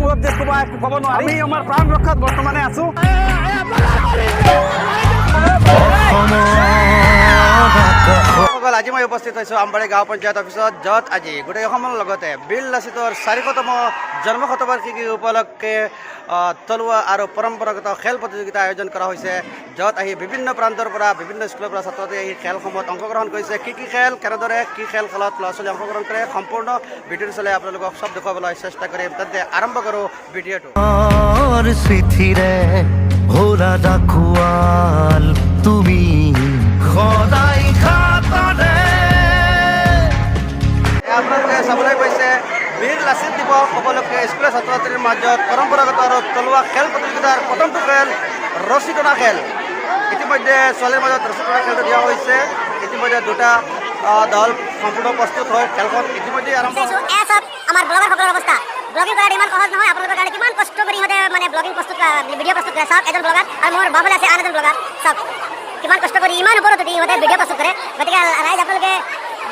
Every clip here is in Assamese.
মুখত যে ক'বা একো ক'ব নোৱাৰি আমি আমাৰ প্ৰাণ ৰক্ষাত বৰ্তমানে আছো আজি মই উপস্থিত হৈছোঁ আমবাৰী গাঁও পঞ্চায়ত অফিচত য'ত আজি গোটেই অসমৰ লগতে বীৰ লাচিতৰ 400তম জন্ম শতবাৰ্ষিকী উপলক্ষে থলুৱা আৰু পৰম্পৰাগত খেল প্ৰতিযোগিতা আয়োজন কৰা হৈছে য'ত আহি বিভিন্ন প্ৰান্তৰ পৰা বিভিন্ন স্কুলৰ পৰা ছাত্ৰ ছাত্ৰীয়ে এই খেলসমূহত অংশগ্ৰহণ কৰিছে কি খেল কেনেদৰে কি খেল খেলত ল'ৰা ছোৱালী অংশগ্ৰহণ কৰে সম্পূৰ্ণ ভিডিঅ'টো চালে আপোনালোকক চব দেখুৱাবলৈ চেষ্টা কৰিম তেন্তে আৰম্ভ কৰোঁ ভিডিঅ'টো তুমি সদায় আপোনালোকে চাবলৈ পাইছে বীৰ লাচিত দিৱস উপলক্ষে স্কুলীয়া ছাত্ৰ ছাত্ৰীৰ মাজত পৰম্পৰাগত আৰু থলুৱা খেল প্ৰতিযোগিতাৰ প্ৰথমটো খেল ৰছী টনা খেল ইতিমধ্যে ছোৱালীৰ মাজত ৰছী টনা খেলটো দিয়া হৈছে ইতিমধ্যে দুটা দল সম্পূৰ্ণ প্ৰস্তুত হয় খেলখন ইতিমধ্যে আৰম্ভ আমাৰ ব্লগাৰসকলৰ অৱস্থা ব্লগিং কৰাটো ইমান সহজ নহয় আপোনালোকৰ কাৰণে কিমান কষ্ট কৰি সিহঁতে মানে ব্লগিং প্ৰস্তুত ভিডিঅ' প্ৰস্তুত কৰে চাওক এজন ব্লগাৰ আৰু মোৰ বাবুল আছে আন এজন ব্লগাৰ চাওক কিমান কষ্ট কৰি ইমান ওপৰত সিহঁতে ভিডিঅ' প্ৰস্তুত কৰে গতিকে ৰাইজ আপোনালোকে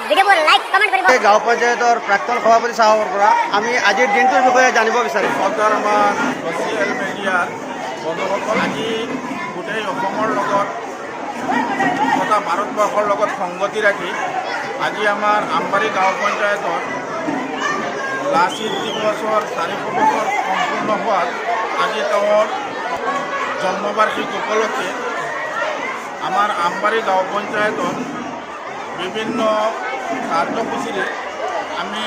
ভিডিঅ'বোৰ লাইক কমেণ্ট কৰিব গাঁও পঞ্চায়তৰ প্ৰাক্তন সভাপতি চাহাবৰ পৰা আমি আজিৰ দিনটোৰ বিষয়ে জানিব বিচাৰিম চৰকাৰ আমাৰ ছ'চিয়েল মিডিয়াৰ বন্ধুসকল আজি গোটেই অসমৰ লগত তথা ভাৰতবৰ্ষৰ লগত সংগতি ৰাখি আজি আমাৰ আমবাৰী গাঁও পঞ্চায়তৰ লাচিত দিৱসৰ 400 বছৰ সম্পূৰ্ণ হোৱাত আজি তেওঁৰ জন্মবাৰ্ষিকী উপলক্ষে আমাৰ আমবাৰী গাঁও পঞ্চায়তৰ বিভিন্ন কাৰ্যসূচীৰে আমি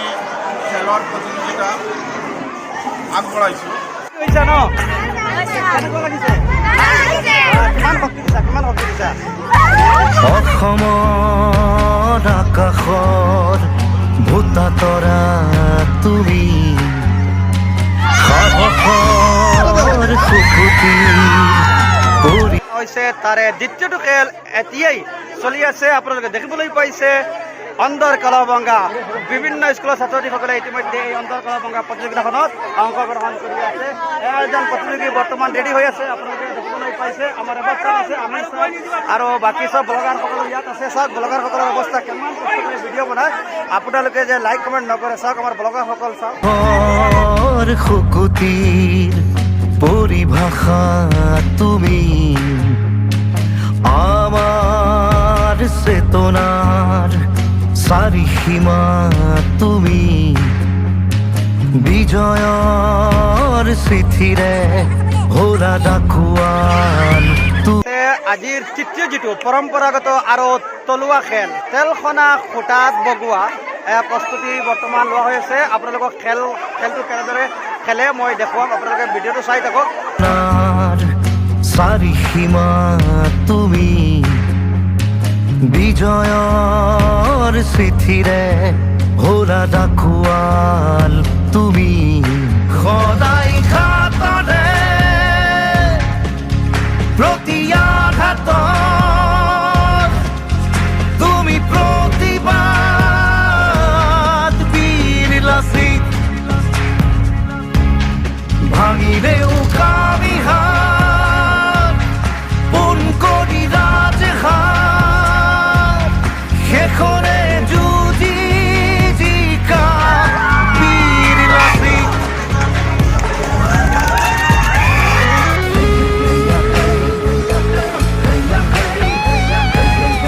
খেলৰ প্ৰতিযোগিতা আগবঢ়াইছোঁ অসমৰ আকাশৰ ভূতা তৰা তুমি সাহসৰ সুখুতি হৈছে তাৰে দ্বিতীয়টো খেল এতিয়াই চলি আছে আপোনালোকে দেখিবলৈ পাইছে অন্দৰ কলভংগা বিভিন্ন স্কুলৰ ছাত্ৰ ছাত্ৰীসকলে ইতিমধ্যে এই অন্দৰ কলভংগা প্ৰতিযোগিতাখনত অংশগ্ৰহণ কৰি আছে এজন প্ৰতিযোগী বৰ্তমান ৰেডি হৈ আছে আপোনালোকে দেখিবলৈ পাইছে আমাৰ অৱস্থা আছে আমি আৰু বাকী চব ব্লগাৰসকলো ইয়াত আছে চাওক ব্লগাৰসকলৰ অৱস্থা কিমান কষ্ট কৰি ভিডিঅ' বনায় আপোনালোকে যে লাইক কমেণ্ট নকৰে চাওক আমাৰ ব্লগাৰসকল চাওক সুকুতিৰ পৰিভাষা তুমি আমাৰ চেতনাৰ চাৰিসীমা তুমি বিজয়ৰ চিঠিৰে হোৰা ডাকুৱান আজিৰ তৃতীয় যিটো পৰম্পৰাগত আৰু তলুৱা খেল তেলখনা খুটাত বগোৱা প্ৰস্তুতি বৰ্তমান লোৱা হৈ আছে আপোনালোকক খেলটো কেনেদৰে খেলে মই দেখুৱাম আপোনালোকে ভিডিঅ'টো চাই থাকক চাৰিসীমা তুমি বিজয়ৰ চিঠিৰে হোৰা ডাকুৱাল তুমি সদায় ঘাতৰে প্ৰতি আঘাতত তুমি প্ৰতিবাদ বীৰ লাচিত ভাঙিলেও কামিহাত পোন কৰি ৰাজহাত শেষৰে